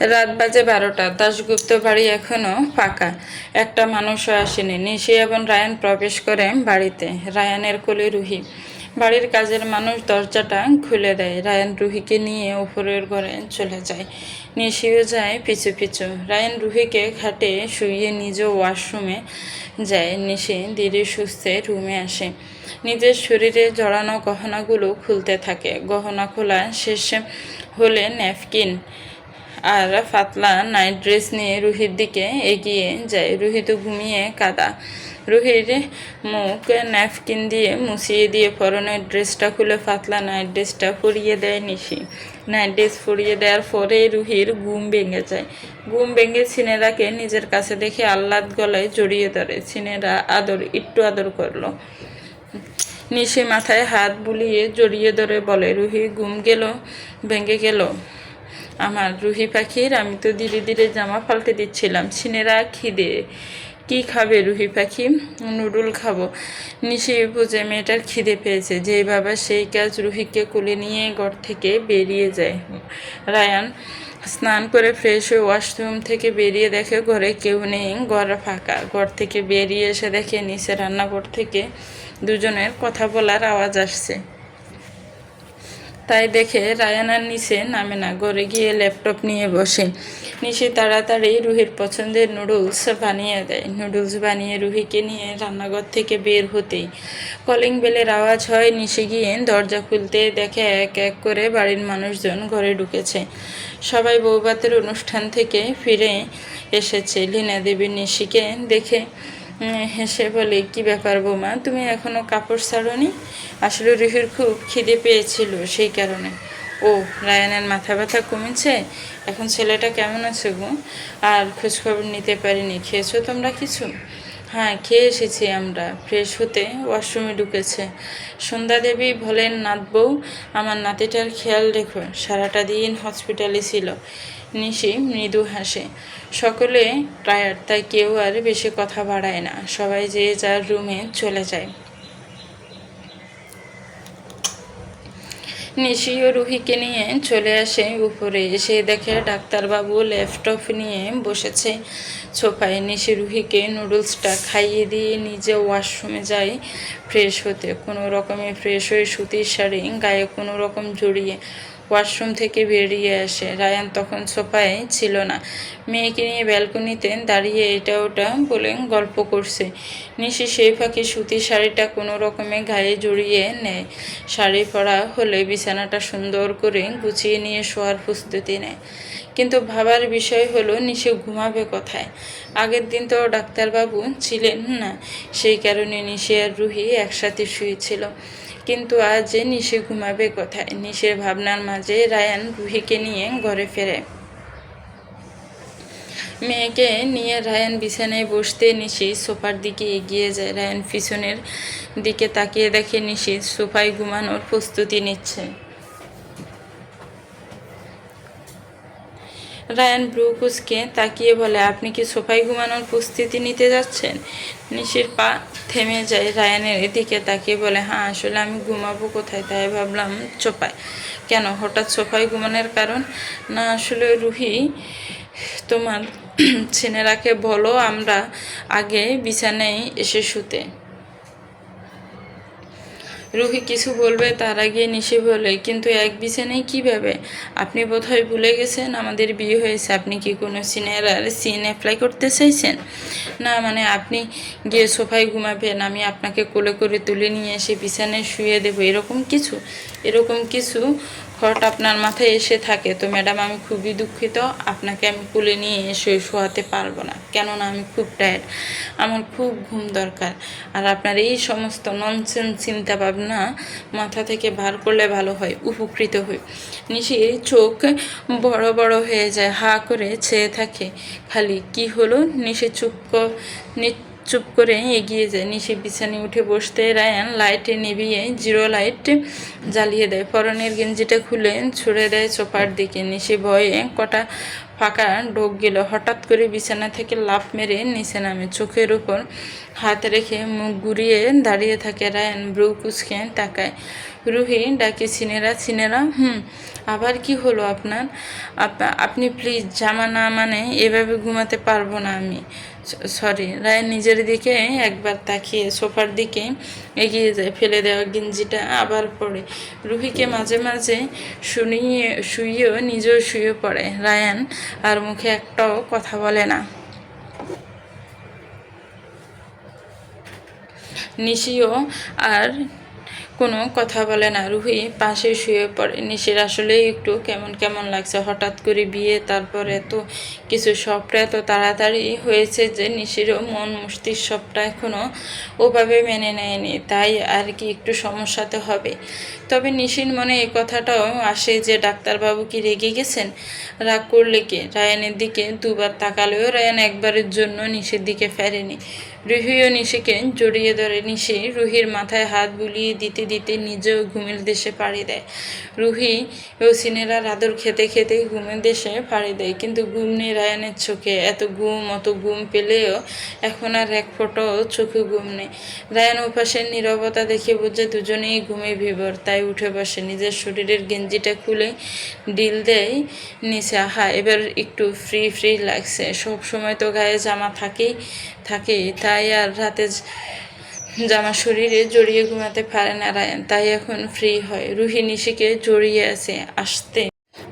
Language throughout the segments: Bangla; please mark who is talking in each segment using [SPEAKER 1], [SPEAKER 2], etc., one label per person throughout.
[SPEAKER 1] রাত বাজে 12টা। দাশগুপ্ত বাড়ি এখনো ফাঁকা, একটা মানুষও আসেনি। নিশি এবং রায়ান প্রবেশ করে বাড়িতে। রায়ানের কোলে রুহি। বাড়ির কাজের মানুষ দরজাটা খুলে দেয়। রায়ান রুহিকে নিয়ে উপরের ঘরে চলে যায়। নিশিও যায় পিছু পিছু। রায়ান রুহিকে খাটে শুইয়ে নিজে ওয়াশরুমে যায়। নিশি ধীরে সুস্থে রুমে আসে। নিজের শরীরে জড়ানো গহনাগুলো খুলতে থাকে। গহনা খোলা শেষ হলে ন্যাপকিন আর পাতলা নাইট ড্রেস নিয়ে রুহির দিকে এগিয়ে যায়। রুহি তো ঘুমিয়ে কাদা। রুহির মুখ ন্যাপকিন দিয়ে মুছিয়ে দিয়ে পরনের ড্রেসটা খুলে পাতলা নাইট ড্রেসটা পরিয়ে দেয় নিশি। নাইট ড্রেস পরিয়ে দেওয়ার পরে রুহির ঘুম ভেঙে যায়। ঘুম ভেঙে সিনেরাকে নিজের কাছে দেখে আহ্লাদ গলায় জড়িয়ে ধরে। সিনেরা একটু আদর করলো। নিশি মাথায় হাত বুলিয়ে জড়িয়ে ধরে বলে, রুহি ঘুম ভেঙে গেল আমার রুহি পাখির। আমি তো ধীরে ধীরে জামা পাল্টে দিচ্ছিলাম। সিনেরা খিদে। কি খাবে রুহি পাখি? নুডল খাবো। নিশি বুঝে মেয়েটার খিদে পেয়েছে। যেই বাবা সেই কাজ। রুহিকে কোলে নিয়ে ঘর থেকে বেরিয়ে যায়। রায়ান স্নান করে ফ্রেশ হয়ে ওয়াশরুম থেকে বেরিয়ে দেখে ঘরে কেউ নেই, ঘর ফাঁকা। ঘর থেকে বেরিয়ে এসে দেখে নিচে রান্নাঘর থেকে দুজনের কথা বলার আওয়াজ আসছে। তাই দেখে রায়ান আর নিচে নামে না, ঘরে গিয়ে ল্যাপটপ নিয়ে বসে। নিশি তাড়াতাড়ি রুহির পছন্দের নুডলস বানিয়ে দেয়। নুডলস বানিয়ে রুহিকে নিয়ে রান্নাঘর থেকে বের হতেই কলিং বেলের আওয়াজ হয়। নিশি গিয়ে দরজা খুলতে দেখে এক এক করে বাড়ির মানুষজন ঘরে ঢুকেছে। সবাই বউভাতের অনুষ্ঠান থেকে ফিরে এসেছে। লীনা দেবী নিশিকে দেখে হেসে বলে, কি ব্যাপার বৌমা, তুমি এখনো কাপড় ছাড়োনি? আসলে রুহির খুব খিদে পেয়েছিল, সেই কারণে। ও, রায়ানের মাথা ব্যথা কমেছে? এখন ছেলেটা কেমন আছে গো? আর খোঁজখবর নিতে পারিনি। খেয়েছো তোমরা কিছু? হ্যাঁ, খেয়ে এসেছি আমরা। ফ্রেশ হতে ওয়াশরুমে ঢুকেছে। সন্ধ্যা দেবী বলেন, নাতবউ, আমার নাতিটার খেয়াল রেখো, সারাটা দিন হসপিটালে ছিল। নিশি মৃদু হাসে। সকলে টায়ার্ড, তাই কেউ আর বেশি কথা বাড়ায় না। সবাই যে যার রুমে চলে যায়। নিশি ও রুহিকে নিয়ে চলে আসে উপরে। এসে দেখে ডাক্তারবাবু ল্যাপটপ নিয়ে বসেছে সোফায়। নিশি রুহিকে নুডলসটা খাইয়ে দিয়ে নিজে ওয়াশরুমে যায় ফ্রেশ হতে। কোনো রকমে ফ্রেশ হয়ে সুতির শাড়ি গায়ে কোনো রকম জড়িয়ে ওয়াশরুম থেকে বেরিয়ে আসে। রায়ান তখন সোফায় ছিল না, মেয়েকে নিয়ে ব্যালকনিতে দাঁড়িয়ে এটা ওটা বলে গল্প করছে। নিশি সেই ফাঁকে সুতির শাড়িটা কোনো রকমে গায়ে জড়িয়ে নেয়। শাড়ি পরা হলে বিছানাটা সুন্দর করে গুছিয়ে নিয়ে শোয়ার প্রস্তুতি নেয়। কিন্তু ভাবার বিষয় হলো, নিশি ঘুমাবে কোথায়? আগের দিন তো ডাক্তারবাবু ছিলেন না, সেই কারণে নিশি আর রুহি একসাথে শুয়েছিল। কিন্তু আজ নিশি ঘুমাবে কোথায়? নিশির ভাবনার মাঝে রায়ান রুহিকে নিয়ে ঘরে ফেরে। মেয়েকে নিয়ে রায়ান বিছানায় বসতে নিশি সোফার দিকে এগিয়ে যায়। রায়ান পিছনের দিকে তাকিয়ে দেখে নিশি সোফায় ঘুমানোর প্রস্তুতি নিচ্ছে। রায়ান ব্রু কুচকে তাকিয়ে বলে, আপনি কি সোফায় ঘুমানোর প্রস্তুতি নিতে যাচ্ছেন? নিশির পা থেমে যায়। রায়ানের এদিকে তাকিয়ে বলে, হ্যাঁ, আসলে আমি ঘুমাবো কোথায় তাই ভাবলাম সোফায়। কেন হঠাৎ সোফায় ঘুমানোর কারণ? না, আসলে রুহি, তোমার ছেলেরাকে বলো আমরা আগে বিছানায় এসে শুতে। রুহি কিছু বলবে তার আগে নিশি বলে, কিন্তু এক বিছানায় কীভাবে? আপনি বোধহয় ভুলে গেছেন আমাদের বিয়ে হয়েছে। আপনি কি কোনো সিন অ্যাপ্লাই করতে চাইছেন? না, মানে আপনি গিয়ে সোফায় ঘুমাবেন, আমি আপনাকে কোলে করে তুলে নিয়ে এসে বিছানায় শুয়ে দেবো, এরকম কিছু থট আপনার মাথায় এসে থাকে তো ম্যাডাম, আমি খুবই দুঃখিত। আপনাকে আমি কোলে নিয়ে এসে শোয়াতে পারবো না, কেননা আমি খুব টায়ার্ড, আমার খুব ঘুম দরকার। আর আপনার এই সমস্ত ননসেন্স চিন্তা ভাবনা মাথা থেকে বার করলে ভালো হয়, উপকৃত হই। নিশির চোখ বড় বড় হয়ে যায়, হা করে চেয়ে থাকে খালি। কি হলো? নিশি চুপ করে এগিয়ে যায়। নিশি বিছানে উঠে বসতে রায়ান লাইট নিভিয়ে জিরো লাইট জ্বালিয়ে দেয়। পরনের গেঞ্জিটা খুলে ছুড়ে দেয় সোফার দিকে। নিশি ভয়ে কটা ফাঁকা ঢোক গেল। হঠাৎ করে বিছানা থেকে লাফ মেরে নিচে নামে। চোখের উপর হাত রেখে মুখ ঘুরিয়ে দাঁড়িয়ে থাকে। রায়ান ব্রু কুচকে তাকায়। রুহি ডাকে, সিনেরা সিনেরা। আবার কি হলো আপনার? আপনি প্লিজ, জামা না মানে এভাবে ঘুমাতে পারবো না আমি। সরি। রায়ান নিজের দিকে একবার তাকিয়ে সোফার দিকে এগিয়ে যায়, ফেলে দেওয়া গেঞ্জিটা আবার পড়ে। রুহিকে মাঝে মাঝে শুইয়েও নিজেও শুয়ে পড়ে। রায়ান আর মুখে একটাও কথা বলে না। নিশিও আর কোনো কথা বলে না। রুহি পাশে শুয়ে পড়ে। নিশির আসলেই একটু কেমন কেমন লাগছে। হঠাৎ করে বিয়ে, তারপর এত কিছু, সবটা এত তাড়াতাড়ি হয়েছে যে নিশিরও মন মস্তিষ্ক সবটা এখনও ওভাবে মেনে নেয়নি। তাই আর কি একটু সমস্যা তো হবে। তবে নিশির মনে এই কথাটাও আসে যে ডাক্তারবাবু কি রেগে গেছেন? রাগ করলে কে? রায়ানের দিকে দুবার তাকালেও রায়ান একবারের জন্য নিশির দিকে ফেরেনি। রুহিও নিশিকে জড়িয়ে ধরে। নিশি রুহির মাথায় হাত বুলিয়ে দিতে দিতে নিজেও ঘুমের দেশে পাড়ি দেয়। রুহি ও সিনেরার আদর খেতে খেতে ঘুমের দেশে পাড়ি দেয়। কিন্তু ঘুম নেই রায়ানের চোখে। এত ঘুম, অত ঘুম পেলেও এখন আর এক ফোঁটাও চোখে ঘুম নেই। রায়ান ওপাশের নীরবতা দেখে বুঝে দুজনেই ঘুমে বিভোর। তাই উঠে বসে, নিজের শরীরের গেঞ্জিটা খুলে ডিল দেয় নিচে। আহা, এবার একটু ফ্রি ফ্রি লাগছে। সব সময় তো গায়ে জামা থাকে, তাই আর রাতে জামা শরীরে জড়িয়ে ঘুমাতে পারে না রায়ান। তাই এখন ফ্রি হয়। রুহি নিশিকে জড়িয়ে আছে। আসতে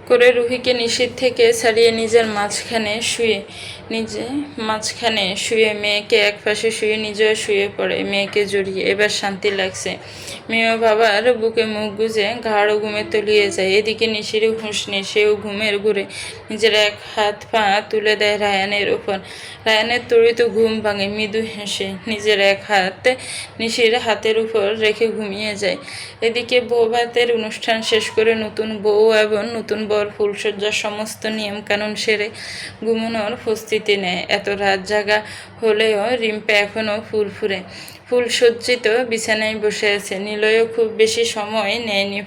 [SPEAKER 1] করে রুহিকে নিশির থেকে ছাড়িয়ে নিজে মাঝখানে শুয়ে মেয়েকে একপাশে শুয়ে নিজেও শুয়ে পড়ে, মেয়েকে জড়িয়ে। এবার শান্তি লাগছে। মেয়েও বাবার বুকে মুখ গুজে গাঢ় ঘুমে তলিয়ে যায়। এদিকে নিশিরও হুঁশ নেই। সেও ঘুমের ঘুরে নিজের এক হাত পা তুলে দেয় রায়ানের উপর। রায়ানের তড়িত ঘুম ভাঙে। মৃদু হেসে নিজের এক হাত নিশির হাতের উপর রেখে ঘুমিয়ে যায়। এদিকে বৌভাতের অনুষ্ঠান শেষ করে নতুন বউ এবং নতুন বর ফুলসজ্জার সমস্ত নিয়মকানুন সেরে ঘুমানোর প্রস্তুতি নেয়। এত রাত জাগা হলেও রিম্পা এখনও ফুলসজ্জিত বিছানায় বসে আছে। নিলয়ও খুব বেশি সময় নেয়নি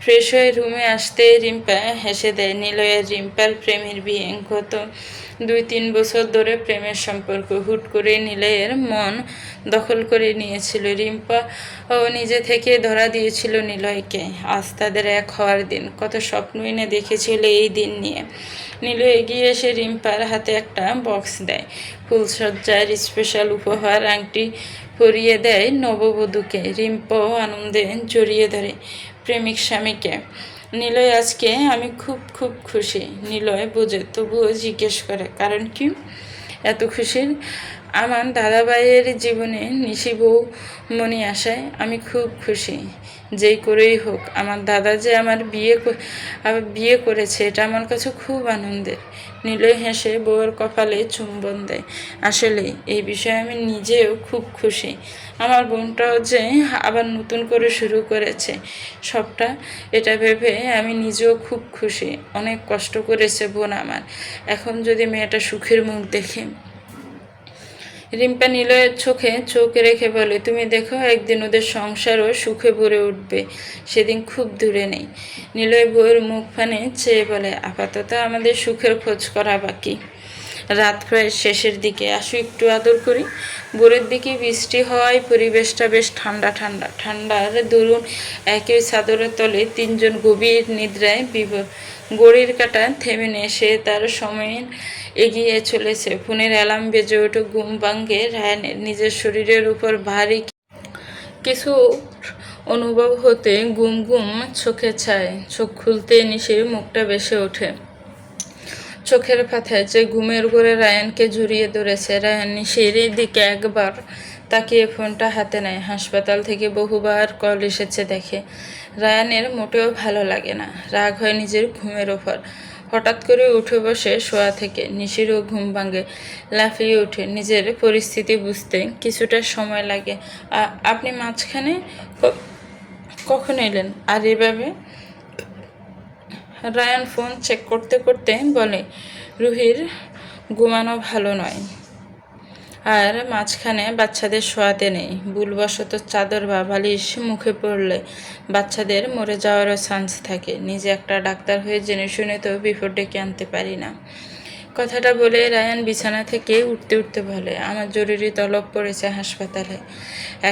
[SPEAKER 1] ফ্রেশ হয়ে রুমে আসতে রিম্পা হেসে দেয়। নিলয়ের রিম্পার প্রেমের বিয়ে। গত 2-3 বছর ধরে প্রেমের সম্পর্ক। হুট করে নিলয়ের মন দখল করে নিয়েছিল। রিম্পা ও নিজে থেকে ধরা দিয়েছিল নিলয়কে। আজ তাদের এক হওয়ার দিন। কত স্বপ্নই না দেখেছিল এই দিন নিয়ে। নিলয় এগিয়ে এসে রিম্পার হাতে একটা বক্স দেয়। ফুলসজ্জার স্পেশাল উপহার আংটি পরিয়ে দেয় নববধূকে। রিম্পাও আনন্দে জড়িয়ে ধরে প্রেমিক স্বামীকে। নিলয়, আজকে আমি খুব খুব খুশি। নিলয় বোঝে, তবুও জিজ্ঞেস করে, কারণ কি এত খুশির? আমার দাদাভাইয়ের জীবনে নিশি বউ মনি আসায় আমি খুব খুশি। যেই করেই হোক, আমার দাদা যে আমার বিয়ে করেছে, এটা আমার কাছে খুব আনন্দের। নিলয় হেসে বউয়ের কপালে চুম্বন দেয়। আসলে এই বিষয়ে আমি নিজেও খুব খুশি। আমার বোনটাও যে আবার নতুন করে শুরু করেছে সবটা, এটা ভেবে আমি নিজেও খুব খুশি। অনেক কষ্ট করেছে বোন আমার। এখন যদি মেয়েটা সুখের মুখ দেখে। রিম্পা নিলয়ের চোখে চোখ রেখে বলে, তুমি দেখো, একদিন ওদের সংসারও সুখে ভরে উঠবে। সেদিন খুব দূরে নেই। নিলয় বউয়ের মুখ ফানে চেয়ে বলে, আপাতত আমাদের সুখের খোঁজ করা বাকি। রাত প্রায় শেষের দিকে। আসো একটু আদর করি। ভোরের দিকে বৃষ্টি হওয়ায় পরিবেশটা বেশ ঠান্ডার দরুন একই চাদরের তলে তিনজন গভীর নিদ্রায় বিভোর। ঘড়ির কাঁটা থেমে নেই। সে তার সময় এগিয়ে চলেছে। ফোনের অ্যালার্ম বেজে ওঠে। ঘুম ভাঙে রায়ানের। নিজের শরীরের উপর ভারী কিছু অনুভব হতে গুম গুম চোখে ছায়। চোখ খুলতে নিশির মুখটা ভেসে ওঠে। চোখের পাতায় যে ঘুমের ঘরে রায়ানকে জড়িয়ে ধরেছে। রায়ান নিশির দিকে একবার তাকিয়ে ফোনটা হাতে নেয়। হাসপাতাল থেকে বহুবার কল এসেছে দেখে। রায়ানের মোটেও ভালো লাগে না। রাগ হয় নিজের ঘুমের ওপর। হঠাৎ করে উঠে বসে শোয়া থেকে। নিশিরও ঘুম ভাঙে। লাফিয়ে ওঠে। নিজের পরিস্থিতি বুঝতে কিছুটা সময় লাগে। আপনি মাঝখানে কখন এলেন? আর এভাবে? রায়ান ফোন চেক করতে করতে বলে, রুহির ঘুমানো ভালো নয়, আর মাঝখানে বাচ্চাদের শোয়াতে নেই। ভুলবশত চাদর বা বালিশ মুখে পড়লে বাচ্চাদের মরে যাওয়ারও চান্স থাকে। নিজে একটা ডাক্তার হয়ে জেনে শুনে তো বিপদ ডেকে আনতে পারি না। কথাটা বলে রায়ান বিছানা থেকে উঠতে উঠতে বলে, আমার জরুরি তলব পড়েছে হাসপাতালে,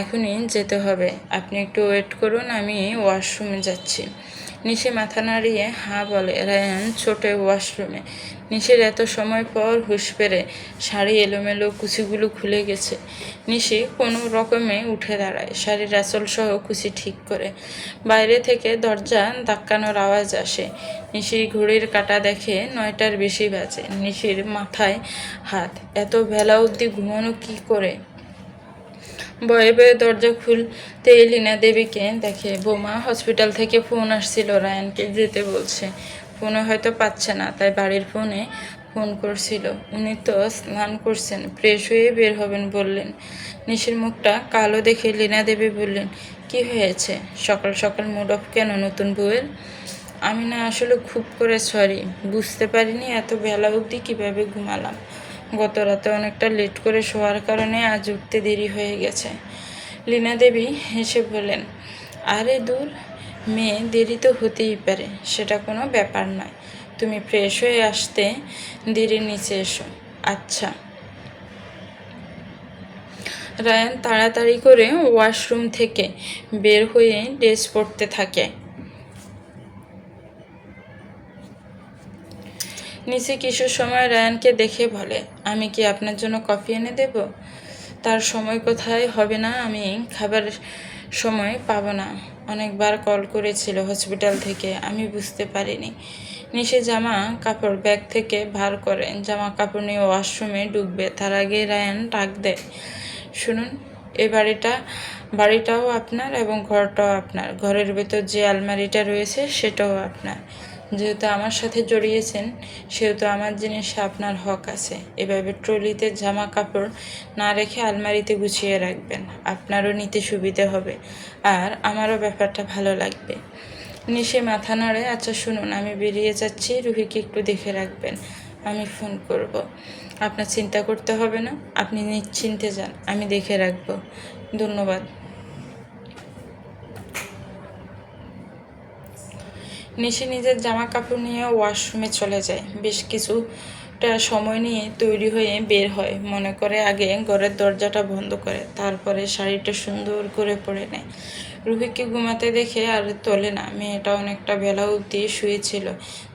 [SPEAKER 1] এখনই যেতে হবে। আপনি একটু ওয়েট করুন, আমি ওয়াশরুমে যাচ্ছি। নিশি মাথা নাড়িয়ে হ্যাঁ বলে। রায়ান ছোটে ওয়াশরুমে। নিশির এত সময় পর হুঁশ ফেরে। শাড়ি এলোমেলো, কুচিগুলো খুলে গেছে। নিশি কোনো রকমে উঠে দাঁড়ায়, শাড়ির আঁচল সহ কুচি ঠিক করে। বাইরে থেকে দরজা ধাক্কানোর আওয়াজ আসে। নিশির ঘড়ির কাঁটা দেখে 9টার বেশি বাজে। নিশির মাথায় হাত। এত বেলা অবধি ঘুমানো কি করে? ভয়ে ভয়ে দরজা খুলতে লীনা দেবীকে দেখে। বৌমা, হসপিটাল থেকে ফোন আসছিল, রায়ানকে যেতে বলছে। ফোনে হয়তো পাচ্ছে না, তাই বাড়ির ফোনে ফোন করছিল। উনি তো স্নান করছেন, ফ্রেশ হয়ে বের হবেন বললেন। নিশির মুখটা কালো দেখে লীনা দেবী বললেন, কি হয়েছে? সকাল সকাল মুড অফ কেন নতুন বউয়ের? আমি না আসলে খুব করে সরি, বুঝতে পারিনি এত বেলা অবধি কীভাবে ঘুমালাম। গত রাতে অনেকটা লেট করে শোয়ার কারণে আজ উঠতে দেরি হয়ে গেছে। লীনা দেবী হেসে বললেন, আরে দূর মেয়ে, দেরি তো হতেই পারে, সেটা কোনো ব্যাপার নয়। তুমি ফ্রেশ হয়ে আসতে দেরির নিচে এসো। আচ্ছা। রায়ান তাড়াতাড়ি করে ওয়াশরুম থেকে বের হয়ে ড্রেস পরতে থাকে। নিচে কিছু সময় রায়ানকে দেখে বলে, আমি কি আপনার জন্য কফি এনে দেব? তার সময় কোথায় হবে না, আমি খাবার সময় পাবো না। অনেকবার কল করেছিল হসপিটাল থেকে, আমি বুঝতে পারিনি। নিশে জামা কাপড় ব্যাগ থেকে ভার করে জামা কাপড় নিয়ে ওয়াশরুমে ঢুকবে, তার আগে রায়ান ডাক দেয়, শুনুন, এই বাড়িটাও আপনার এবং ঘরটাও আপনার। ঘরের ভেতর যে আলমারিটা রয়েছে সেটাও আপনার। যেহেতু আমার সাথে জড়িয়েছেন, সেহেতু আমার জিনিসে আপনার হক আছে। এভাবে ট্রলিতে জামা কাপড় না রেখে আলমারিতে গুছিয়ে রাখবেন, আপনারও নিতে সুবিধে হবে, আর আমারও ব্যাপারটা ভালো লাগবে। নিশে মাথা নাড়ে, আচ্ছা শুনুন, আমি বেরিয়ে যাচ্ছি, রুহিকে একটু দেখে রাখবেন, আমি ফোন করব। আপনার চিন্তা করতে হবে না, আপনি নিশ্চিন্তে যান, আমি দেখে রাখবো। ধন্যবাদ। নিশি নিজের জামা কাপড় নিয়ে ওয়াশরুমে চলে যায়। বেশ কিছুটা সময় নিয়ে তৈরি হয়ে বের হয়। মনে করে আগে ঘরের দরজাটা বন্ধ করে, তারপরে শাড়িটা সুন্দর করে পরে নেয়। রুহিকে ঘুমাতে দেখে আর তোলে না। মেয়েটা অনেকটা বেলা অবধি শুয়েছিল,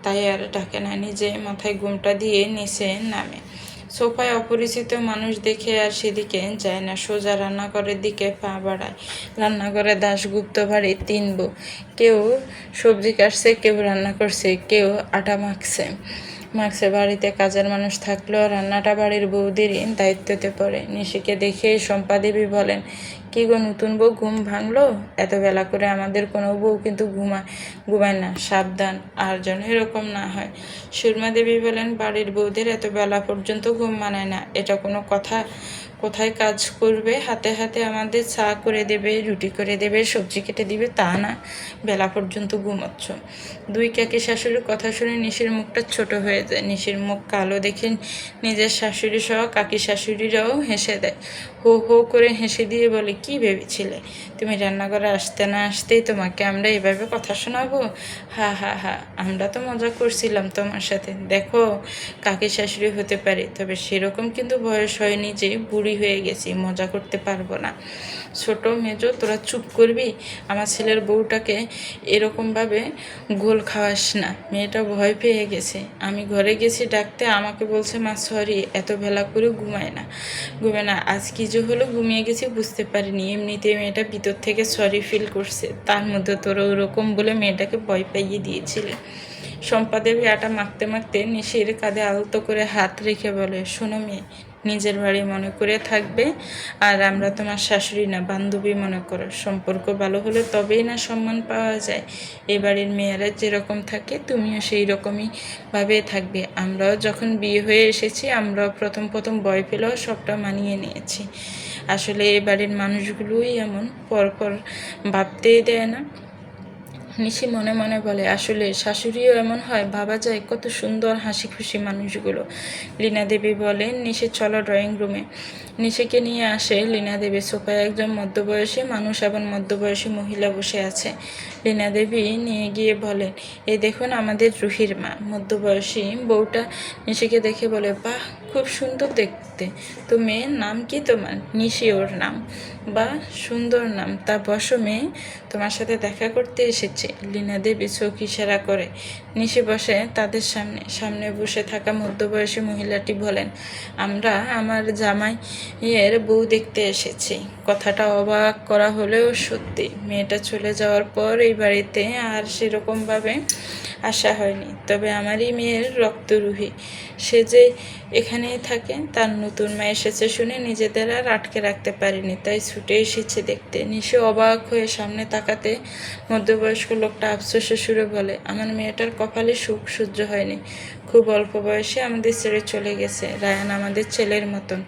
[SPEAKER 1] তাই আর ডাকে না। নিজে মাথায় ঘুমটা দিয়ে নিচে নামে। সোফায় অপরিচিত মানুষ দেখে আর সেদিকে যায় না, সোজা রান্নাঘরের দিকে পা বাড়ায়। রান্নাঘরে দাশগুপ্ত বাড়ির 3 বউ। কেউ সবজি কাটছে, কেউ রান্না করছে, কেউ আটা মাখছে। বাড়িতে কাজের মানুষ থাকলেও রান্নাটা বাড়ির বউদেরই দায়িত্বতে পড়ে। নিশিকে দেখে শম্পা দেবী বলেন, কি গো নতুন বউ, ঘুম ভাঙলো? এত বেলা করে আমাদের কোনো বউ কিন্তু ঘুমায় না, সাবধান আর যেন এরকম না হয়। সুরমা দেবী বলেন, বাড়ির বউদের এত বেলা পর্যন্ত ঘুম মানায় না, এটা কোনো কথা? কোথায় কাজ করবে, হাতে হাতে আমাদের চা করে দেবে, রুটি করে দেবে, সবজি কেটে দিবে, তা না, বেলা পর্যন্ত ঘুমোচ্ছ। 2 কাকি শাশুড়ির কথা শুনে নিশির মুখটা ছোট হয়ে যায়। নিশির মুখ কালো দেখে নিজের শাশুড়ি সহ কাকি শাশুড়িরাও হেসে দেয়। হো হো করে হেসে দিয়ে বলে, কি ভেবেছিলে তুমি রান্নাঘরে আসতে না আসতেই তোমাকে আমরা এভাবে কথা শোনাবো? হা হা হা, আমরা তো মজা করছিলাম তোমার সাথে। দেখো, কাকি শাশুড়ি হতে পারে, তবে সেরকম কিন্তু বয়স হয়নি যে বুড়ি হয়ে গেছি, মজা করতে পারবো না। ছোট মেজো, তোরা চুপ করবি? আমার ছেলের বউটাকে এরকমভাবে গোল খাওয়াস না। মেয়েটা ভয় পেয়ে গেছে। আমি ঘরে গেছি ডাকতে, আমাকে বলছে মা সরি, এত বেলা করে ঘুমায় না। আজ কি যে হলো, ঘুমিয়ে গেছি বুঝতে পারিনি। এমনিতে মেয়েটা ভিতর থেকে সরি ফিল করছে, তার মধ্যে তোরা ওরকম বলে মেয়েটাকে ভয় পাইয়ে দিয়েছিলে। শম্পা দেবী আটা মাখতে মাখতে নিশির কাঁধে আলতো করে হাত রেখে বলে, শোনো মেয়ে, নিজের বাড়ি মনে করে থাকবে, আর আমরা তোমার শাশুড়ি না, বান্ধবী মনে করো। সম্পর্ক ভালো হলে তবেই না সম্মান পাওয়া যায়। এ বাড়ির মেয়েরা যেরকম থাকে তুমিও সেই রকমই ভাবে থাকবে। আমরাও যখন বিয়ে হয়ে এসেছি, আমরাও প্রথম প্রথম ভয় পেলেও সবটা মানিয়ে নিয়েছি। আসলে এ বাড়ির মানুষগুলোই এমন, পরপর ভাবতেই দেয় না। নিশি মনে মনে বলে, আসলে শাশুড়িও এমন হয়, ভাবা যায় কত সুন্দর হাসি খুশি মানুষগুলো। লীনা দেবী বলেন, নিশি চলো ড্রয়িং রুমে। নিশিকে নিয়ে আসে লীনা দেবী। সোফায় একজন মধ্যবয়সী মানুষ এবং মধ্যবয়সী মহিলা বসে আছে। লীনা দেবী নিয়ে গিয়ে বলেন, এই দেখুন আমাদের রুহির মা। মধ্যবয়সী বউটা নিশিকে দেখে বলে, বাহ, খুব সুন্দর দেখতে। তো মেয়ের নাম কি তোমার? নিশি ওর নাম। বা সুন্দর নাম। তা বসো মেয়ে, তোমার সাথে দেখা করতে এসেছে। লীনা দেবী চোখ ইশারা করে নিশি বসে তাদের সামনে। সামনে বসে থাকা মধ্যবয়সী মহিলাটি বলেন, আমরা আমার জামাইয়ের বউ দেখতে এসেছি। কথাটা অবাক করা হলেও সত্যি। মেয়েটা চলে যাওয়ার পর এই বাড়িতে আর সেরকমভাবে আসা হয়নি। তবে আমারই মেয়ের রক্তরুহী, সে যে এখানেই থাকে। তার নতুন মা এসেছে শুনে নিজেদের আর আটকে রাখতে পারিনি, তাই ছুটে এসেছে দেখতে। নিশি অবাক হয়ে সামনে তাকাতে মধ্যবয়স্ক লোকটা আফসোসের সুরে বলে, আমার মেয়েটার কপালে সুখ সহ্য হয়নি। খুব অল্প বয়সে আমাদের ছেড়ে চলে গেছে। রায়ান আমাদের ছেলের মতন।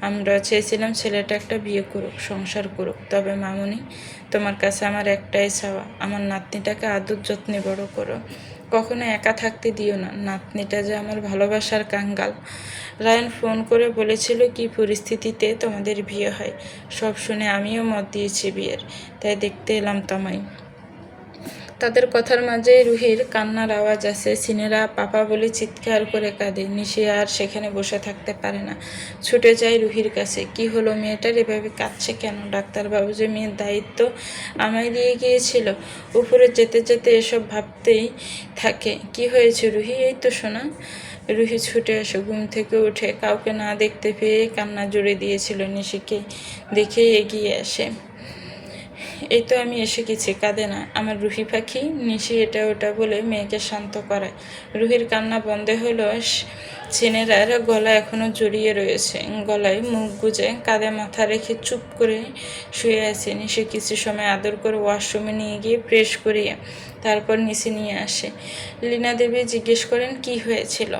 [SPEAKER 1] আমরা চেয়েছিলাম ছেলেটা একটা বিয়ে করুক, সংসার করুক। তবে মামুনি, তোমার কাছে আমার একটাই চাওয়া, আমার নাতনিটাকে আদর যত্নে বড় করো। কখনো একা থাকতে দিও না। নাতনিটা যে আমার ভালোবাসার কাঙ্গাল। রায়ান ফোন করে বলেছিল কি পরিস্থিতিতে তোমাদের বিয়ে হয়। সব শুনে আমিও মত দিয়েছি বিয়ের, তাই দেখতে এলাম তোমায়। তাদের কথার মাঝে রুহির কান্নার আওয়াজ আসে। সিনেরা পাপা বলে চিৎকার করে কাঁদে। নিশি আর সেখানে বসে থাকতে পারে না, ছুটে যায় রুহির কাছে। কি হলো মেয়েটার, এভাবে কাঁদছে কেন? ডাক্তারবাবু যে মেয়ের দায়িত্ব আমায় দিয়ে গিয়েছিল। উপরে যেতে যেতে এসব ভাবতেই থাকে। কি হয়েছে রুহি? এই তো শোনা। রুহি ছুটে আসে। ঘুম থেকে উঠে কাউকে না দেখতে পেয়ে কান্না জুড়ে দিয়েছিল। নিশিকে দেখে এগিয়ে আসে। এই তো আমি এসে গেছি, কাঁদে না আমার রুহি পাখি। নিশি এটা ওটা বলে মেয়েকে শান্ত করায়। রুহির কান্না বন্ধ হলো। ছেনেরার গলা এখনো জড়িয়ে রয়েছে। গলায় মুখ গুজে কাঁধে মাথা রেখে চুপ করে শুয়ে আছে। নিশি কিছু সময় আদর করে ওয়াশরুমে নিয়ে গিয়ে প্রেস করিয়ে তারপর নিচে নিয়ে আসে। লীনা দেবী জিজ্ঞেস করেন, কি হয়েছিল?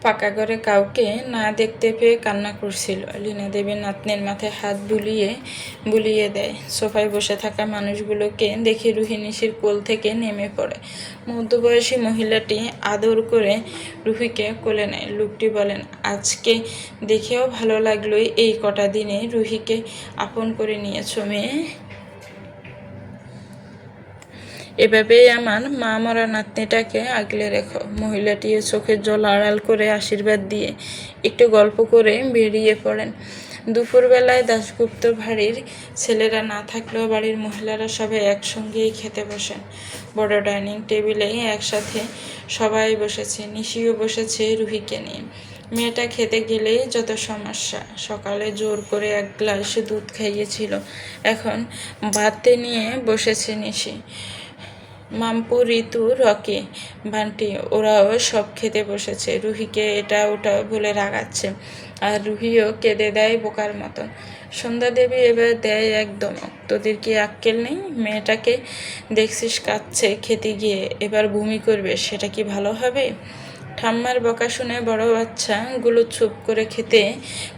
[SPEAKER 1] পাকা ঘরে কাউকে না দেখতে পেয়ে কান্না করছিল। লীনা দেবীর নাতনির মাথায় হাত বুলিয়ে বুলিয়ে দেয়। সোফায় বসে থাকা মানুষগুলোকে দেখে রুহি নিশির কোল থেকে নেমে পড়ে। মধ্যবয়সী মহিলাটি আদর করে রুহিকে কোলে নেয়। লোকটি বলেন, আজকে দেখেও ভালো লাগলো এই কটা দিনে রুহিকে আপন করে নিয়েছো মেয়ে। এভাবেই আমার মা মরা নাতনিটাকে আগলে রেখো। মহিলাটিও চোখের জল আড়াল করে আশীর্বাদ দিয়ে একটু গল্প করে বেরিয়ে পড়েন। দুপুরবেলায় দাশগুপ্ত বাড়ির ছেলেরা না থাকলেও বাড়ির মহিলারা সবাই একসঙ্গেই খেতে বসেন। বড় ডাইনিং টেবিলে একসাথে সবাই বসেছে। নিশিও বসেছে রুহিকে নিয়ে। মেয়েটা খেতে গেলেই যত সমস্যা। সকালে জোর করে এক গ্লাস দুধ খাইয়েছিল, এখন ভাতে নিয়ে বসেছে নিশি। মাম্পু, ঋতু, রকি, বান্টি ওরাও সব খেতে বসেছে। রুহিকে এটা ওটা বলে রাগাচ্ছে, আর রুহিও কেঁদে দেয় বোকার মতন। সন্ধ্যা দেবী এবার দেয় একদম, তোদের কি আক্কেল নেই? মেয়েটাকে দেখছিস কাঁদছে খেতে গিয়ে, এবার বমি করবে, সেটা কি ভালো হবে? ঠাম্মার বকা শুনে বড় বাচ্চাগুলো চুপ করে খেতে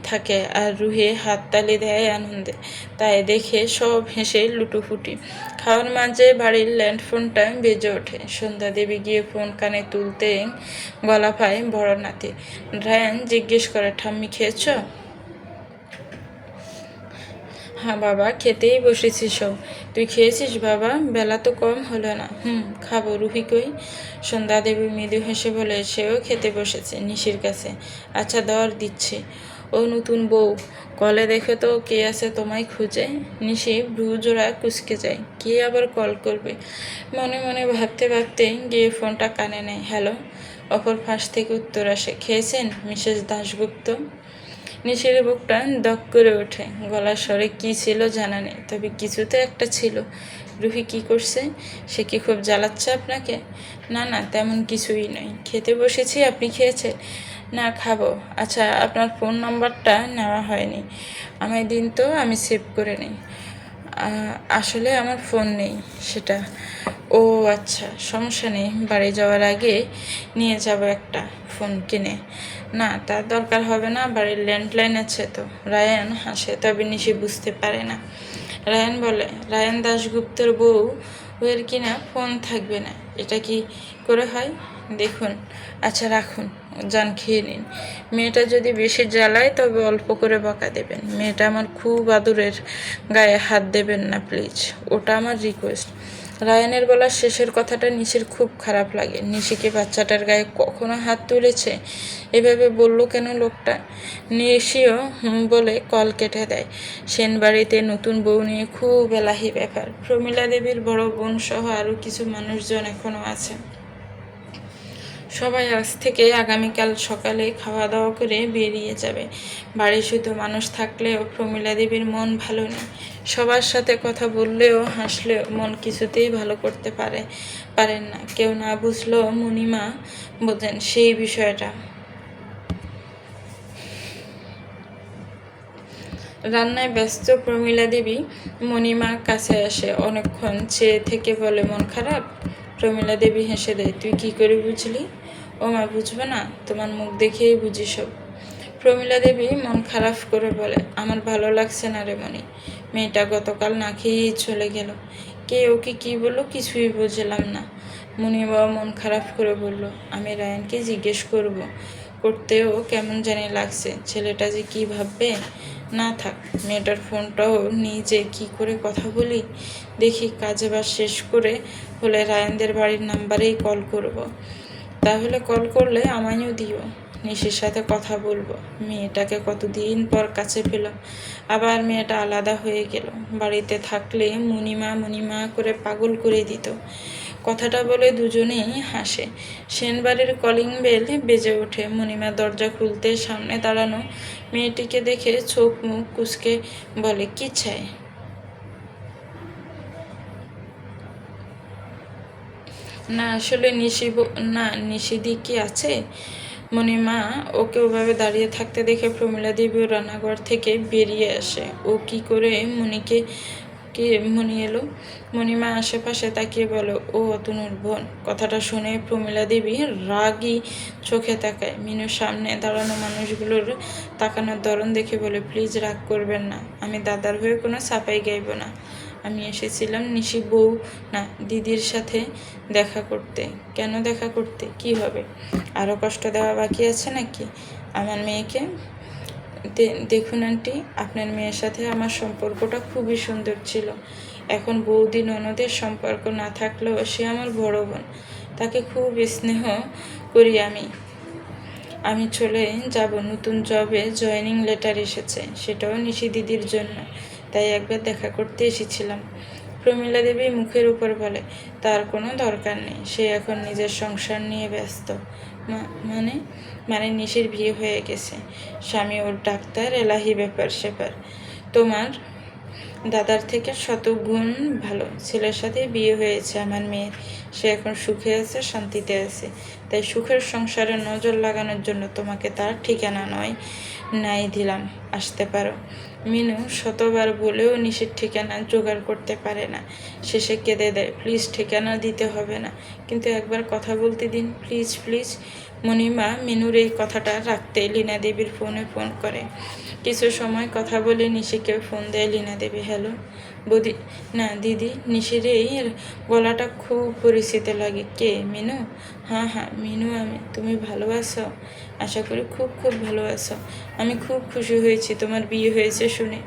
[SPEAKER 1] থাকে, আর রুহি হাততালি দেয় আনন্দে। তাই দেখে সব হেসে লুটোপুটি। খাওয়ার মাঝে বাড়ির ল্যান্ডফোনটা বেজে ওঠে। সন্ধ্যা দেবী গিয়ে ফোন কানে তুলতে গলা পায় বড় নাতি। রায়ান জিজ্ঞেস করে, ঠাম্মি খেয়েছ? হ্যাঁ বাবা, খেতেই বসেছি সব। তুই খেয়েছিস বাবা? বেলা তো কম হলো না। খাবো। রুহি কই? সন্ধ্যা দেবী মৃদু হেসে বলে, সেও খেতে বসেছে নিশির কাছে। আচ্ছা দর দিচ্ছি। ও নতুন বউ, কলে দেখে তো কে আছে তোমায় খুঁজে। নিশি ভ্রুজোড়া কুচকে যায়। কে আবার কল করবে? মনে মনে ভাবতে ভাবতে গিয়ে ফোনটা কানে নেয়। হ্যালো। অপর ফাঁস থেকে উত্তর আসে, খেয়েছেন মিসেস দাশগুপ্ত? নিশির বুকটা দক করে ওঠে। গলার স্বরে কী ছিল জানা নেই, তবে কিছু তো একটা ছিল। রুহি কি করছে? সে কি খুব জ্বালাচ্ছে আপনাকে? না না, তেমন কিছুই নয়। খেতে বসেছি, আপনি খেয়েছেন? না, খাবো। আচ্ছা, আপনার ফোন নাম্বারটা নেওয়া হয়নি, আমায় দিন তো, আমি সেভ করে নিই। আসলে আমার ফোন নেই সেটা। ও আচ্ছা, সমস্যা নেই, বাড়ি যাওয়ার আগে নিয়ে যাব একটা ফোন কিনে। না, তার দরকার হবে না, বাড়ির ল্যান্ডলাইন আছে তো। রায়ান হাসে, তবে নিশি বুঝতে পারে না। রায়ান বলে, রায়ান দাশগুপ্তর বউ এর কিনা ফোন থাকবে না? এটা কি করে হয় দেখুন। আচ্ছা রাখুন, যান খেয়ে নিন। মেয়েটা যদি বেশি জ্বালায় তবে অল্প করে বকা দেবেন। মেয়েটা আমার খুব আদরের, গায়ে হাত দেবেন না প্লিজ, ওটা আমার রিকোয়েস্ট। রায়ানের বলা শেষের কথাটা নিশির খুব খারাপ লাগে। নিশিকে বাচ্চাটার গায়ে কখনো হাত তুলেছে? এভাবে বলল কেন লোকটা? নিশিও বলে কল কেটে দেয়। সেনবাড়িতে নতুন বউ নিয়ে খুব এলাহি ব্যাপার। প্রমীলা দেবীর বড় বোন সহ আরও কিছু মানুষজন এখনও আছে। সবাই আজ থেকে আগামীকাল সকালে খাওয়া দাওয়া করে বেরিয়ে যাবে। বাড়ি শুধু মানুষ থাকলেও প্রমীলা দেবীর মন ভালো নেই। সবার সাথে কথা বললেও হাসলেও মন কিছুতেই ভালো করতে পারেন না। কেউ না বুঝলেও মণিমা বোঝেন সেই বিষয়টা। রান্নায় ব্যস্ত প্রমীলা দেবী মণিমার কাছে আসে, অনেকক্ষণ চেয়ে থেকে বলে, মন খারাপ? প্রমীলা দেবী হেসে দেয়, তুই কি করে বুঝলি? ও মা, বুঝবে না? তোমার মুখ দেখেই বুঝি সব। প্রমীলা দেবী মন খারাপ করে বলে, আমার ভালো লাগছে না রে মণি। মেয়েটা গতকাল না খেয়েই চলে গেল। কে ওকে কি বললো কিছুই বুঝলাম না। মণিবাবা মন খারাপ করে বলল, আমি রায়ানকে জিজ্ঞেস করতেও কেমন জানি লাগছে। ছেলেটা যে কি ভাববে। না থাক, মেয়েটার ফোনটাও নিয়ে যে কী করে কথা বলি দেখি। কাজে বাজ শেষ করে হলে রায়ানদের বাড়ির নাম্বারেই কল করব। তাহলে কল করলে আমায়ও দিও, নিশির সাথে কথা বলবো। মেয়েটাকে কতদিন পর কাছে পেলাম, আবার মেয়েটা আলাদা হয়ে গেল। বাড়িতে থাকলে মণিমা করে পাগল করে দিত। কথাটা বলে দুজনেই হাসে। সেনবাড়ির কলিং বেল বেজে ওঠে। মণিমা দরজা খুলতে সামনে দাঁড়ানো মেয়েটিকে দেখে চোখ মুখ কুঁচকে বলে, কি চাই? না আসলে নিশিদি কি আছে? মণিমা ওকে ওভাবে দাঁড়িয়ে থাকতে দেখে প্রমীলা দেবীও রান্নাঘর থেকে বেরিয়ে আসে। ও কি করে মণি এলো? মণিমা আশেপাশে তাকিয়ে বলো, ও অতনুর বোন। কথাটা শুনে প্রমীলা দেবী রাগী চোখে তাকায়। মিনুর সামনে দাঁড়ানো মানুষগুলোর তাকানোর ধরন দেখে বলে, প্লিজ রাগ করবেন না, আমি দাদার হয়ে কোনো সাফাই গাইব না। আমি এসেছিলাম নিশি বউ না দিদির সাথে দেখা করতে। কেন দেখা করতে? কি হবে? আরও কষ্ট দেওয়া বাকি আছে নাকি আমার মেয়েকে? দেখুন আন্টি, আপনার মেয়ের সাথে আমার সম্পর্কটা খুবই সুন্দর ছিল। এখন বৌদি ননদের সম্পর্ক না থাকলেও সে আমার বড় বোন, তাকে খুব স্নেহ করি আমি চলে যাব। নতুন জবে জয়েনিং লেটার এসেছে, সেটাও নিশি দিদির জন্য, তাই একবার দেখা করতে এসেছিলাম। প্রমীলা দেবী মুখের উপর বলে, তার কোনো দরকার নেই, সে এখন নিজের সংসার নিয়ে ব্যস্ত। মানে মানে নিশির বিয়ে হয়ে গেছে, স্বামী ওর ডাক্তার, এলাহি ব্যাপার সেপার। তোমার দাদার থেকে শত গুণ ভালো ছেলের সাথে বিয়ে হয়েছে আমার মেয়ের। সে এখন সুখে আছে, শান্তিতে আছে। তাই সুখের সংসারে নজর লাগানোর জন্য তোমাকে তার ঠিকানা নাই দিলাম, আসতে পারো। মিনু শতবার বলেও নিশির ঠিকানা জোগাড় করতে পারে না। শেষে কেঁদে দেয়, প্লিজ ঠিকানা দিতে হবে না, কিন্তু একবার কথা বলতে দিন প্লিজ প্লিজ। মণিমা মিনুর এই কথাটা রাখতে লীনা দেবীর ফোন করে। কিছু সময় কথা বলে নিশিকে ফোন দেয় লীনা দেবী। হ্যালো বৌদি, না দিদি, নিশির এই গলাটা খুব পরিচিত লাগে। কে? মিনু? হ্যাঁ মিনু আমি। তুমি ভালো আছো? আশা করি খুব খুব ভালো আছো। আমি খুব খুশি হয়েছি তোমার বিয়ে হয়েছে শুনে।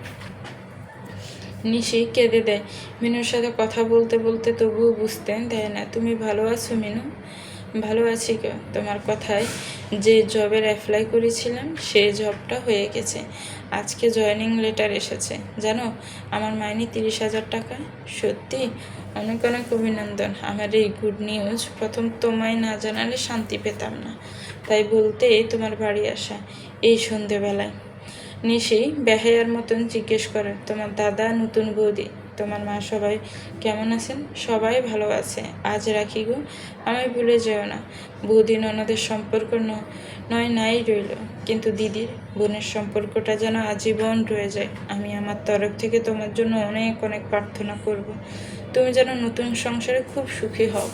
[SPEAKER 1] নিশি কেঁদে দেয়। মিনুর সাথে কথা বলতে বলতে তবুও বুঝতে দেয় না। তুমি ভালো আছো মিনু? ভালো আছি গো। তোমার কথায় যে জবের অ্যাপ্লাই করেছিলাম সেই জবটা হয়ে গেছে। আজকে জয়েনিং লেটার এসেছে। জানো আমার মাইনে 30,000 টাকা। সত্যি? অনেক অনেক অভিনন্দন। আমার এই গুড নিউজ প্রথম তোমায় না জানালে শান্তি পেতাম না, তাই বলতেই তোমার বাড়ি আসা এই সন্ধেবেলায়। নিশি বেহায়ার মতন জিজ্ঞেস করে, তোমার দাদা, নতুন বৌদি, তোমার মা সবাই কেমন আছেন? সবাই ভালো আছে। আজ রাখি গো, আমায় ভুলে যেও না। বৌদি ননদের সম্পর্ক নাই রইল, কিন্তু দিদির বোনের সম্পর্কটা যেন আজীবন রয়ে যায়। আমি আমার তরফ থেকে তোমার জন্য অনেক অনেক প্রার্থনা করব। তুমি যেন নতুন সংসারে খুব সুখী হও।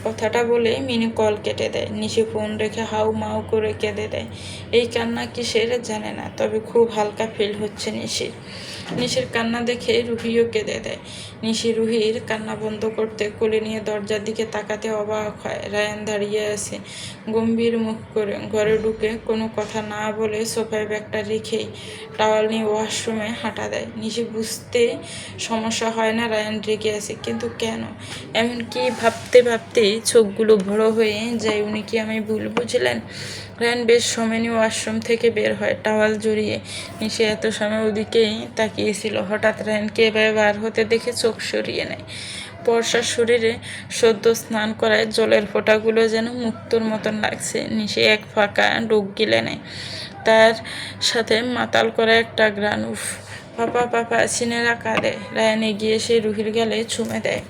[SPEAKER 1] কথাটা বলে মিনু কল কেটে দেয়। নিশি ফোন রেখে হাউ মাউ করে কেঁদে দেয়। এই কান্না কিসের জানে না, তবে খুব হালকা ফিল হচ্ছে নিশির। নিশির কান্না দেখে রুহিও কেঁদে দেয়। নিশি রুহির কান্না বন্ধ করতে কোলে নিয়ে দরজার দিকে তাকাতে অবাক হয়। রায়ান দাঁড়িয়ে আছে গম্ভীর মুখ করে। ঘরে ঢুকে কোনো কথা না বলে সোফায় ব্যাগটা রেখেই টাওয়াল নিয়ে ওয়াশরুমে হাঁটা দেয়। নিশি বুঝতে সমস্যা হয় না রায়ান রেগে আছে, কিন্তু কেন? এমনকি ভাবতে ভাবতেই চোখগুলো বড় হয়ে যায়। উনি কি আমি ভুল বুঝলেন? রায়ান বেশ সময় নিয়ে ওয়াশরুম থেকে বের হয় টাওয়াল জড়িয়ে। নিশি এত সময় ওদিকেই তাকিয়েছিল। হঠাৎ রায়ানকে এভাবে বার হতে দেখে চোখ সরিয়ে নেয়। বর্ষার শরীরে সদ্য স্নান করায় জলের ফোঁটাগুলো যেন মুক্তোর মতন লাগছে। নিশি এক ফাঁকা ডোক গিলে নেয়। তার সাথে মাতাল করা একটা গ্রান। উফ, পাপা পাপা সিনেরা কাঁদে। রায়ান এগিয়ে এসে রুহির গালে চুমে দেয়।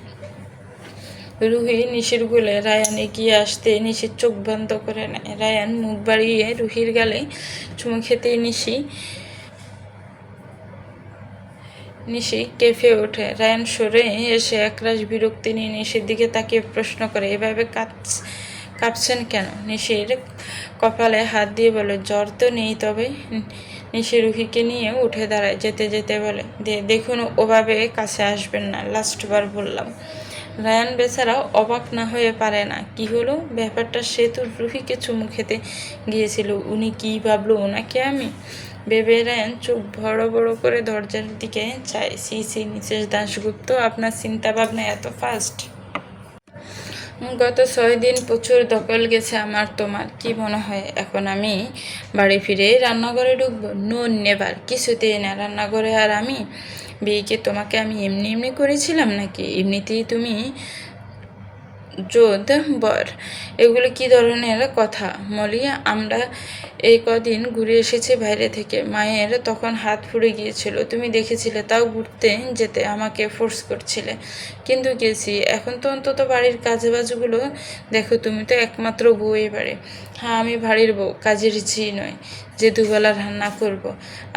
[SPEAKER 1] রুহি নিশির গুলে রায়ান এগিয়ে আসতে নিশির চোখ বন্ধ করে নেয়। রায়ান মুখ বাড়িয়ে রুহির গালে চুমু খেতেই নিশি কেঁপে ওঠে। রায়ান সরে এসে একরাশ বিরক্তি নিয়ে নিশির দিকে তাকিয়ে প্রশ্ন করে, এভাবে কাঁপছেন কেন? নিশির কপালে হাত দিয়ে বলে, জ্বর তো নেই। তবে নিশি রুহিকে নিয়ে উঠে দাঁড়ায়। যেতে যেতে বলে, দেখুন ওভাবে কাছে আসবেন না, লাস্টবার বললাম। রায়ান বেচারা অবাক না হয়ে পারে না। কি হলো ব্যাপারটা? সে তো রুহিকে চুমু খেতে গিয়েছিল। উনি কি ভাবলো ওনাকে আমি? ভেবে রায়ান চোখ বড় বড় করে দরজার দিকে চায়। সি সি মিসেস দাশগুপ্ত, আপনার চিন্তা ভাবনা এত ফাস্ট? গত 6 দিন প্রচুর দখল গেছে আমার। তোমার কি মনে হয় এখন আমি বাড়ি ফিরে রান্নাঘরে ঢুকবো? নো নেভার, কিছুতেই না। রান্নাঘরে আর আমি? বিয়েকে তোমাকে আমি এমনি এমনি করেছিলাম নাকি? এমনিতেই তুমি যোধ বর। এগুলো কি ধরনের কথা মলি? আমরা এই কদিন ঘুরে এসেছি বাইরে থেকে। মায়ের তখন হাত পুড়ে গিয়েছিল, তুমি দেখেছিলে। তাও ঘুরতে যেতে আমাকে ফোর্স করছিলে, কিন্তু গেছি। এখন তো অন্তত বাড়ির কাজে বাজগুলো দেখো। তুমি তো একমাত্র বউ এবারে। হ্যাঁ, আমি বাড়ির বউ, কাজের ঝি নয় যে দুবেলা রান্না করব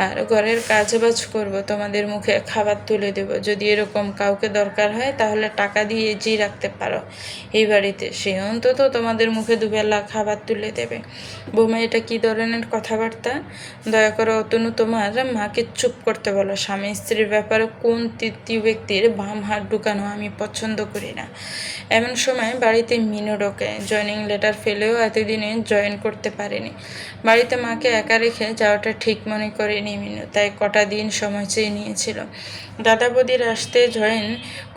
[SPEAKER 1] আর ঘরের কাজবাজ করব, তোমাদের মুখে খাবার তুলে দেব। যদি এরকম কাউকে দরকার হয় তাহলে টাকা দিয়ে জি রাখতে পারো এই বাড়িতে, সে অন্তত তোমাদের মুখে দুবেলা খাবার তুলে দেবে। বৌমা, এটা কি ধরনের কথাবার্তা? দয়া করে অতনু তোমার মাকে চুপ করতে বলো। স্বামী স্ত্রীর ব্যাপারে কোন তৃতীয় ব্যক্তির বাম হাত ঢুকানো আমি পছন্দ করি না। এমন সময় বাড়িতে মিনু ঢোকে। জয়েনিং লেটার ফেলেও এতদিনে জয়েন করতে পারেনি। বাড়িতে মাকে একা রেখে যাওয়াটা ঠিক মনে করেনি মিনু, তাই কটা দিন সময় চেয়ে নিয়েছিল। দাদা বৌদির আসতে জয়েন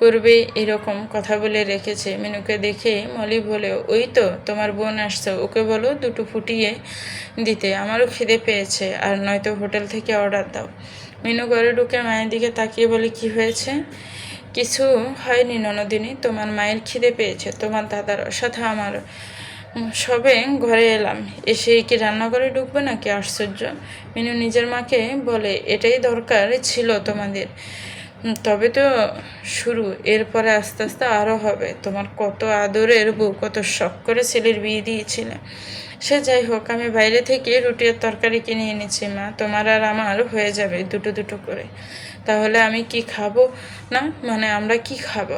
[SPEAKER 1] করবে এরকম কথা বলে রেখেছে। মিনুকে দেখে মলি বলে, ওই তো তোমার বোন আসছে, ওকে বলো দুটো ফুটিয়ে দিতে, আমারও খিদে পেয়েছে। আর নয়তো হোটেল থেকে অর্ডার দাও। মিনু ঘরে ঢুকে মায়ের দিকে তাকিয়ে বলে, কি হয়েছে? কিছু হয়নি ননদিনী, তোমার মায়ের খিদে পেয়েছে, তোমার দাদার সাথে আমার। সবে ঘরে এলাম, এসে কি রান্নাঘরে ঢুকবে নাকি? আশ্চর্য। মিনু নিজের মাকে বলে, এটাই দরকার ছিল তোমাদের। তবে তো শুরু, এরপরে আস্তে আস্তে আরও হবে। তোমার কত আদরের বউ, কত শখ করে ছেলের বিয়ে দিয়েছিলে। সে যাই হোক, আমি বাইরে থেকে রুটি আর তরকারি কিনে এনেছি মা, তোমার আর আমার হয়ে যাবে দুটো দুটো করে। তাহলে আমি কি খাবো না? মানে আমরা কি খাবো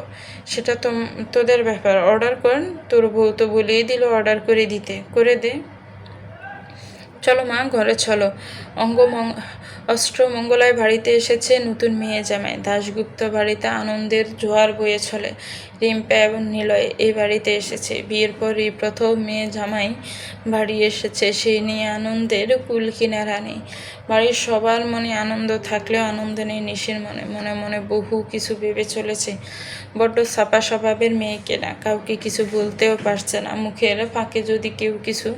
[SPEAKER 1] সেটা তো তোদের ব্যাপার। অর্ডার কর, তোর বউ তো বলেই দিল অর্ডার করে দিতে, করে দে। চলো মা, ঘরে চলো। অষ্টমঙ্গলায় বাড়িতে এসেছে নতুন মেয়ে জামাই। দাশগুপ্ত বাড়িতে আনন্দের জোয়ার বয়ে চলে। রিম্পা এবং নিলয় এই বাড়িতে এসেছে। বিয়ের পরই প্রথম মেয়ে জামাই বাড়ি এসেছে, সেই নিয়ে আনন্দের কুল কিনারা নেই। বাড়ির সবার মনে আনন্দ থাকলেও আনন্দ নেই নিশির মনে। মনে মনে বহু কিছু ভেবে চলেছে। বড্ড ছাপা স্বভাবের মেয়েকে না, কাউকে কিছু বলতেও পারছে না। মুখের ফাঁকে যদি কেউ কিছু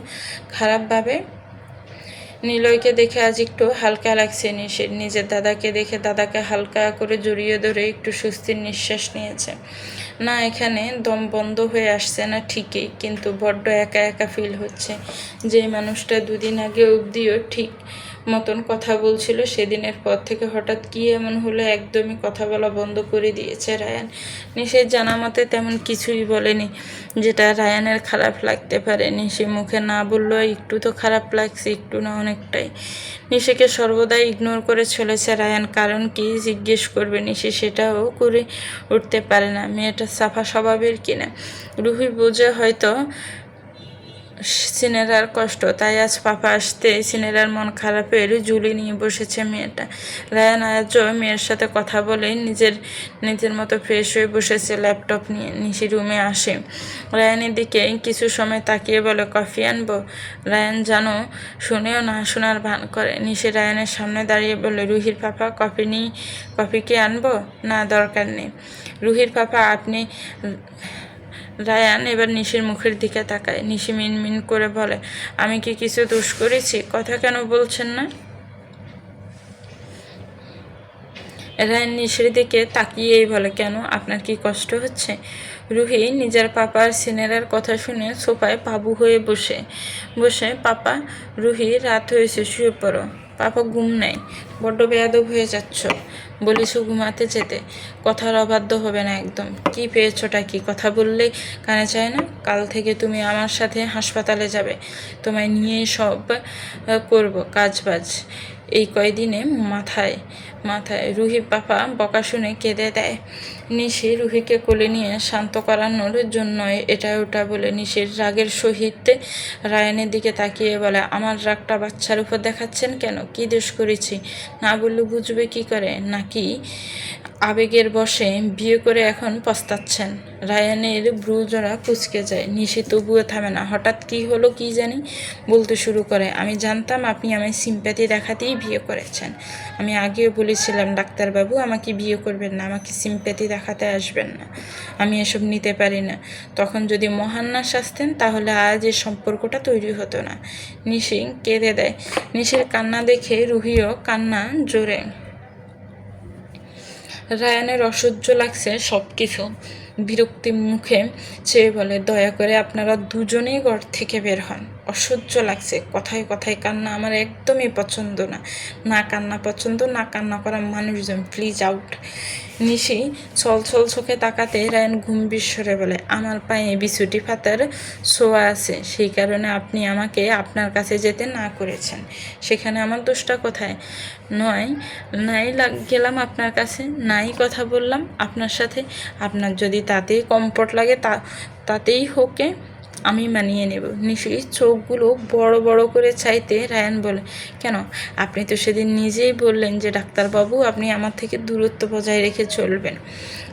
[SPEAKER 1] খারাপ ভাবে। নিলয়কে দেখে আজ একটু হালকা লাগছে নিশির। নিজের দাদাকে দেখে দাদাকে হালকা করে জড়িয়ে ধরে একটু স্বস্তির নিঃশ্বাস নিয়েছে। না, এখানে দম বন্ধ হয়ে আসছে না ঠিকই, কিন্তু বড্ড একা একা ফিল হচ্ছে। যে মানুষটা দুদিন আগে অবধিও ঠিক মতন কথা বলছিল, সেদিনের পর থেকে হঠাৎ কি এমন হলো একদমই কথা বলা বন্ধ করে দিয়েছে রায়ান। নিশির জানা মতে তেমন কিছুই বলেনি যেটা রায়ানের খারাপ লাগতে পারে। নিশি মুখে না বললেও একটু তো খারাপ লাগছে, একটু না অনেকটাই। নিশিকে সর্বদাই ইগনোর করে চলেছে রায়ান। কারণ কি জিজ্ঞেস করবে নিশি, সেটাও করে উঠতে পারে না। মেয়েটা সাফা স্বভাবের কিনা রুহি বোঝে হয়তো, সিনেরার কষ্ট, তাই আজ পাপা আসতে সিনেরার মন খারাপের ঝুলি নিয়ে বসেছে মেয়েটা। রায়ান আজও মেয়ের সাথে কথা বলে নিজের মতো ফ্রেশ হয়ে বসেছে ল্যাপটপ নিয়ে। নিশি রুমে আসে, রায়ানের দিকে কিছু সময় তাকিয়ে বলে, কফি আনবো? রায়ান জানো শুনেও না শোনার ভান করে। নিশি রায়ানের সামনে দাঁড়িয়ে বলে, রুহির পাপা কফি কি আনবো? না, দরকার নেই। রুহির পাপা আপনি? রায়ান এবার নিশির মুখের দিকে তাকায়। নিশি মিনমিন করে বলে, আমি কি কিছু দোষ করেছি? কথা কেন বলছেন না? রায়ান নিশির দিকে তাকিয়েই বলে, কেন, আপনার কি কষ্ট হচ্ছে? রুহি নিজের পাপার সিনেরার কথা শুনে সোফায় পাবু হয়ে বসে পাপা, রুহি রাত হয়েছে, শুয়ে পড়ো। পাপা ঘুম নেই, বড্ড বেয়াদব হয়ে যাচ্ছ। বলিস ঘুমাতে যেতে, কথার অবাধ্য হবে না একদম। কি পেয়েছোটা কি? কথা বললেই কানে চায় না? কাল থেকে তুমি আমার সাথে হাসপাতালে যাবে, তোমায় নিয়েই সব করব কাজবাজ। এই কয়দিনে মাথায় রুহির পাপা বকা শুনে কেঁদে দেয়। নিশি রুহিকে কোলে নিয়ে শান্ত করানোর জন্য এটা ওটা বলে নিশির রাগের সহিত রায়ানের দিকে তাকিয়ে বলে, আমার রাগটা বাচ্চার উপর দেখাচ্ছেন কেন? কি দোষ করেছি? না বললে বুঝবে কি করে? নাকি আবেগের বশে বিয়ে করে এখন পস্তাচ্ছেন? রায়ানের ভ্রুজোড়া কুঁচকে যায়। নিশি তবুও থামে না। হঠাৎ কি হলো কি জানি বলতে শুরু করে, আমি জানতাম আপনি আমায় সিম্প্যাথি দেখাতেই বিয়ে করেছেন। আমি আগেও বলেছিলাম ডাক্তারবাবু আমাকে বিয়ে করবেন না, আমাকে সিম্প্যাথি দেখাতে আসবেন না, আমি এসব নিতে পারি না। তখন যদি মহান্না আসতেন তাহলে আজ এই সম্পর্কটা তৈরি হতো না। নিশি কেঁদে দেয়। নিশির কান্না দেখে রুহিও কান্না জোরে। রায়ানের অসহ্য লাগছে সব কিছু। বিরক্তি মুখে চেয়ে বলে, দয়া করে আপনারা দুজনেই ঘর থেকে বের হন। অসহ্য লাগছে, কথায় কথায় কান্না আমার একদমই পছন্দ না। না কান্না পছন্দ, না কান্না করা মানুষজন, প্লিজ আউট। নিশি ছল চোখে তাকাতে রায়ান গম্ভীর বলে, আমার পায়ে বিছুটি ফাতার ছোঁয়া আছে, সেই কারণে আপনি আমাকে আপনার কাছে যেতে না করেছেন। সেখানে আমার দোষটা কোথায়? নাই গেলাম আপনার কাছে, নাই কথা বললাম আপনার সাথে। আপনার যদি তাতেই কমফোর্ট লাগে তাতেই হোকে, আমি মানিয়ে নেব। নিশ্চয়ই চোখগুলো বড় বড় করে চাইতে রায়ান বলে, কেন? আপনি তো সেদিন নিজেই বললেন যে ডাক্তারবাবু আপনি আমার থেকে দূরত্ব বজায় রেখে চলবেন।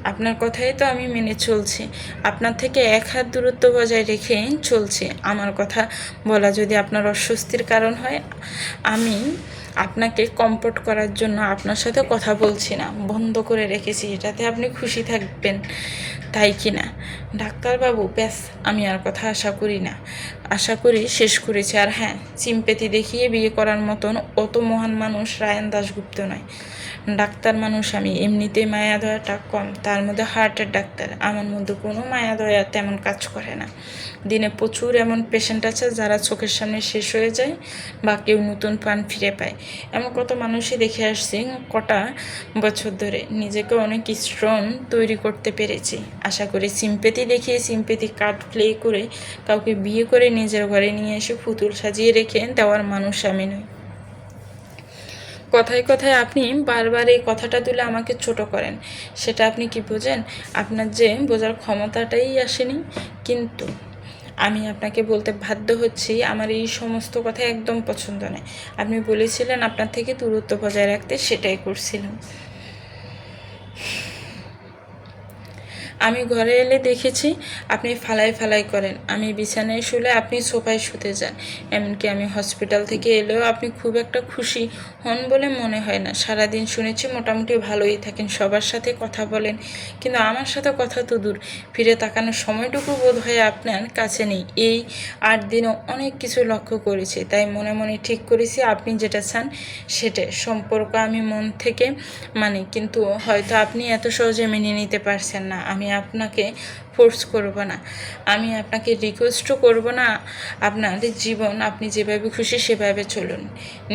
[SPEAKER 1] আপনার কথাই তো আমি মেনে চলছি, আপনার থেকে এক হাত দূরত্ব বজায় রেখে চলছি। আমার কথা বলা যদি আপনার অস্বস্তির কারণ হয়, আমি আপনাকে কমফোর্ট করার জন্য আপনার সাথে কথা বলছি না, বন্ধ করে রেখেছি, এটাতে আপনি খুশি থাকবেন, তাই কি না? ডাক্তারবাবু ব্যাস, আমি আর কথা আশা করি শেষ করেছি। আর হ্যাঁ, সিম্প্যাথি দেখিয়ে বিয়ে করার মতন অত মহান মানুষ রায়ান দাশগুপ্ত নয়। ডাক্তার মানুষ আমি, এমনিতেই মায়া দয়াটা কম, তার মধ্যে হার্টের ডাক্তার, আমার মধ্যে কোনো মায়া দয়া তেমন কাজ করে না। দিনে প্রচুর এমন পেশেন্ট আছে যারা চোখের সামনে শেষ হয়ে যায় বা কেউ নতুন প্রাণ ফিরে পায়। এমন কত মানুষই দেখে আসছি কটা বছর ধরে, নিজেকে অনেক স্ট্রং তৈরি করতে পেরেছি। আশা করি সিম্প্যাথি দেখিয়ে সিম্প্যাথি কার্ড প্লে করে কাউকে বিয়ে করে নিজের ঘরে নিয়ে এসে পুতুল সাজিয়ে রেখে দেওয়ার মানুষ আমি নই। কথায় কথায় আপনি বারবার এই কথাটা তুলে আমাকে ছোট করেন, সেটা আপনি কি বোঝেন? আপনার যে বোঝার ক্ষমতাটাই আসেনি। কিন্তু আমি আপনাকে বলতে বাধ্য হচ্ছি, আমার এই সমস্ত কথা একদম পছন্দ নয়। আপনি বলেছিলেন আপনার থেকে দূরত্ব বজায় রাখতে, সেটাই করছিলাম। আমি ঘরে এলে দেখেছি আপনি ফালাই করেন, আমি বিছানায় শুলে আপনি সোফায় শুতে যান। এমনকি আমি হসপিটাল থেকে এলেও আপনি খুব একটা খুশি হন বলে মনে হয় না। সারাদিন শুনেছি মোটামুটি ভালোই থাকেন, সবার সাথে কথা বলেন, কিন্তু আমার সাথে কথা তো দূর, ফিরে তাকানোর সময়টুকু বোধ হয় আপনার কাছে নেই। এই 8 দিনও অনেক কিছু লক্ষ্য করেছি, তাই মনে মনে ঠিক করেছি আপনি যেটা চান সেটা সম্পর্ক আমি মন থেকে মানি, কিন্তু হয়তো আপনি এত সহজে মেনে নিতে পারছেন না। আমি আপনাকে ফোর্স করব না, আমি আপনাকে রিকোয়েস্টও করব না। আপনার জীবন, আপনি যেভাবে খুশি সেভাবে চলুন।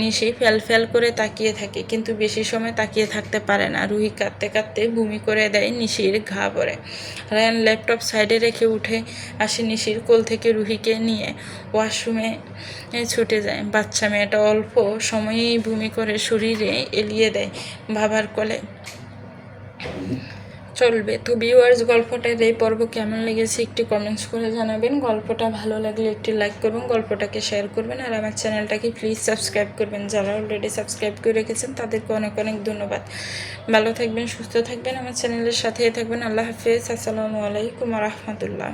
[SPEAKER 1] নিশি ফ্যাল করে তাকিয়ে থাকে, কিন্তু বেশি সময় তাকিয়ে থাকতে পারে না। রুহি কাঁদতে কাঁদতে বমি করে দেয় নিশির ঘা ভরে। রায়ান ল্যাপটপ সাইডে রেখে উঠে আসে নিশির কোল থেকে রুহিকে নিয়ে ওয়াশরুমে ছুটে যায়। বাচ্চা মেয়েটা অল্প সময়েই বমি করে শরীরে এলিয়ে দেয় বাবার কোলে। চলবে। তো ভিউয়ার্স, গল্পটার এই পর্ব কেমন লেগেছে একটু কমেন্টস করে জানাবেন। গল্পটা ভালো লাগলে একটি লাইক করবেন, গল্পটাকে শেয়ার করবেন, আর আমার চ্যানেলটাকে প্লিজ সাবস্ক্রাইব করবেন। যারা অলরেডি সাবস্ক্রাইব করে রেখেছেন তাদেরকে অনেক অনেক ধন্যবাদ। ভালো থাকবেন, সুস্থ থাকবেন, আমার চ্যানেলের সাথেই থাকবেন। আল্লাহ হাফেজ। আসসালামু আলাইকুম ওয়া রাহমাতুল্লাহ।